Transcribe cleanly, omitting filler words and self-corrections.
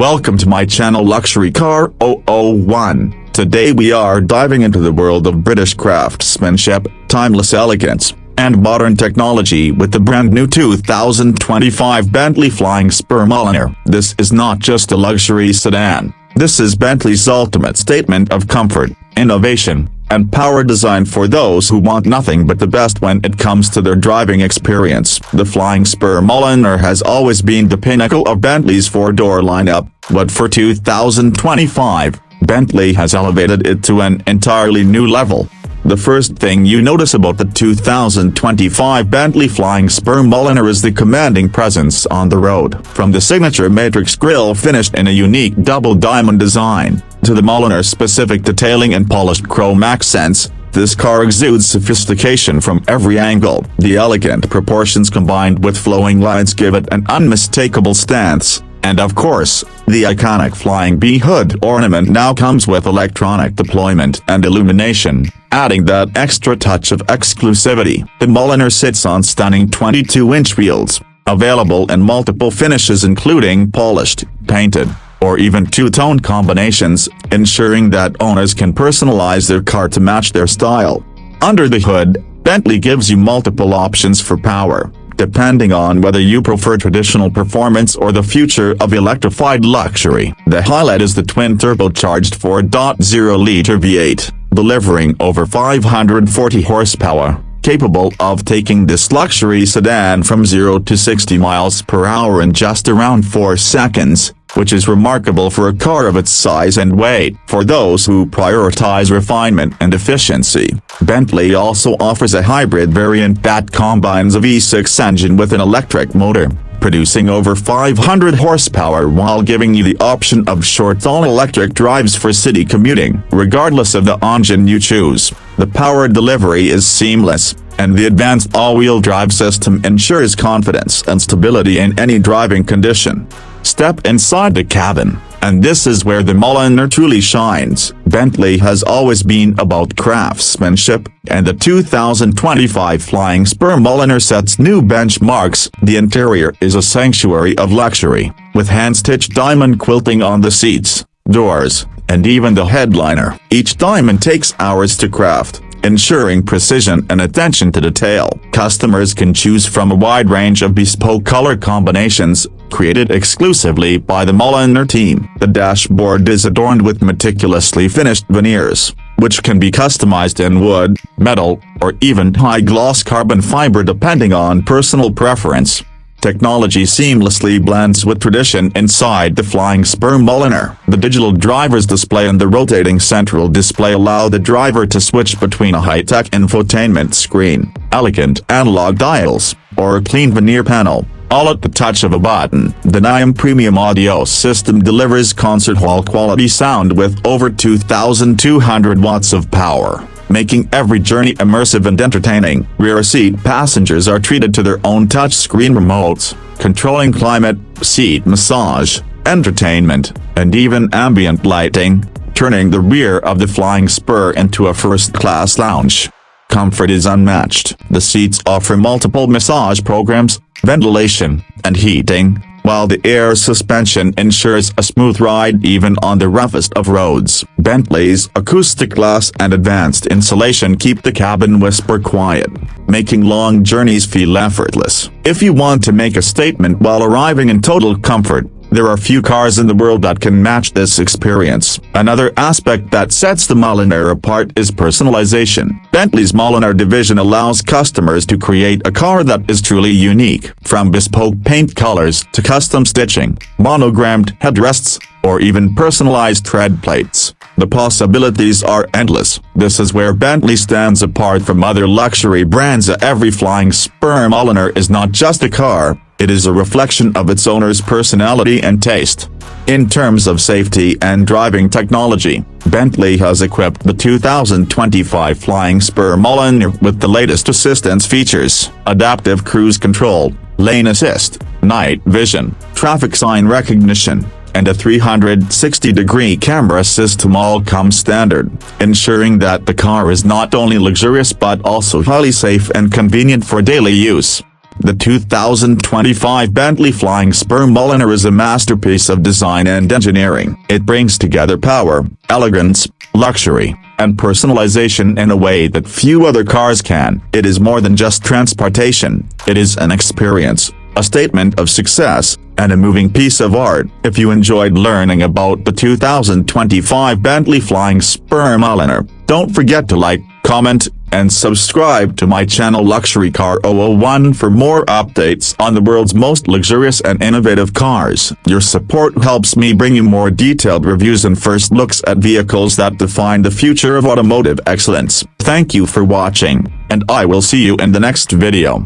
Welcome to my channel Luxury Car 001. Today we are diving into the world of British craftsmanship, timeless elegance, and modern technology with the brand new 2025 Bentley Flying Spur Mulliner. This is not just a luxury sedan. This is Bentley's ultimate statement of comfort, innovation, and power, designed for those who want nothing but the best when it comes to their driving experience. The Flying Spur Mulliner has always been the pinnacle of Bentley's four-door lineup, but for 2025, Bentley has elevated it to an entirely new level. The first thing you notice about the 2025 Bentley Flying Spur Mulliner is the commanding presence on the road. From the signature matrix grille finished in a unique double diamond design, to the Mulliner's specific detailing and polished chrome accents, this car exudes sophistication from every angle. The elegant proportions combined with flowing lines give it an unmistakable stance. And of course, the iconic flying bee hood ornament now comes with electronic deployment and illumination, adding that extra touch of exclusivity. The Mulliner sits on stunning 22-inch wheels, available in multiple finishes including polished, painted, or even two-tone combinations, ensuring that owners can personalize their car to match their style. Under the hood, Bentley gives you multiple options for power, depending on whether you prefer traditional performance or the future of electrified luxury. The highlight is the twin-turbocharged 4.0-liter V8, delivering over 540 horsepower, capable of taking this luxury sedan from 0 to 60 miles per hour in just around 4 seconds, which is remarkable for a car of its size and weight. For those who prioritize refinement and efficiency, Bentley also offers a hybrid variant that combines a V6 engine with an electric motor, producing over 500 horsepower while giving you the option of short all-electric drives for city commuting. Regardless of the engine you choose, the power delivery is seamless, and the advanced all-wheel drive system ensures confidence and stability in any driving condition. Step inside the cabin, and this is where the Mulliner truly shines. Bentley has always been about craftsmanship, and the 2025 Flying Spur Mulliner sets new benchmarks. The interior is a sanctuary of luxury, with hand-stitched diamond quilting on the seats, doors, and even the headliner. Each diamond takes hours to craft, ensuring precision and attention to detail. Customers can choose from a wide range of bespoke color combinations, created exclusively by the Mulliner team. The dashboard is adorned with meticulously finished veneers, which can be customized in wood, metal, or even high-gloss carbon fiber depending on personal preference. Technology seamlessly blends with tradition inside the Flying Spur Mulliner. The digital driver's display and the rotating central display allow the driver to switch between a high-tech infotainment screen, elegant analog dials, or a clean veneer panel, all at the touch of a button. The NIM premium audio system delivers concert hall quality sound with over 2,200 watts of power, making every journey immersive and entertaining. Rear seat passengers are treated to their own touchscreen remotes, controlling climate, seat massage, entertainment, and even ambient lighting, turning the rear of the Flying Spur into a first-class lounge. Comfort is unmatched. The seats offer multiple massage programs, ventilation, and heating, while the air suspension ensures a smooth ride even on the roughest of roads. Bentley's acoustic glass and advanced insulation keep the cabin whisper quiet, making long journeys feel effortless. If you want to make a statement while arriving in total comfort, there are few cars in the world that can match this experience. Another aspect that sets the Mulliner apart is personalization. Bentley's Mulliner division allows customers to create a car that is truly unique. From bespoke paint colors to custom stitching, monogrammed headrests, or even personalized tread plates, the possibilities are endless. This is where Bentley stands apart from other luxury brands. Every Flying Spur Mulliner is not just a car, it is a reflection of its owner's personality and taste. In terms of safety and driving technology, Bentley has equipped the 2025 Flying Spur Mulliner with the latest assistance features: adaptive cruise control, lane assist, night vision, traffic sign recognition, and a 360-degree camera system all come standard, ensuring that the car is not only luxurious but also highly safe and convenient for daily use. The 2025 Bentley Flying Spur Mulliner is a masterpiece of design and engineering. It brings together power, elegance, luxury, and personalization in a way that few other cars can. It is more than just transportation, it is an experience, a statement of success, and a moving piece of art. If you enjoyed learning about the 2025 Bentley Flying Spur Mulliner, don't forget to like, comment, and subscribe to my channel Luxury Car 001 for more updates on the world's most luxurious and innovative cars. Your support helps me bring you more detailed reviews and first looks at vehicles that define the future of automotive excellence. Thank you for watching, and I will see you in the next video.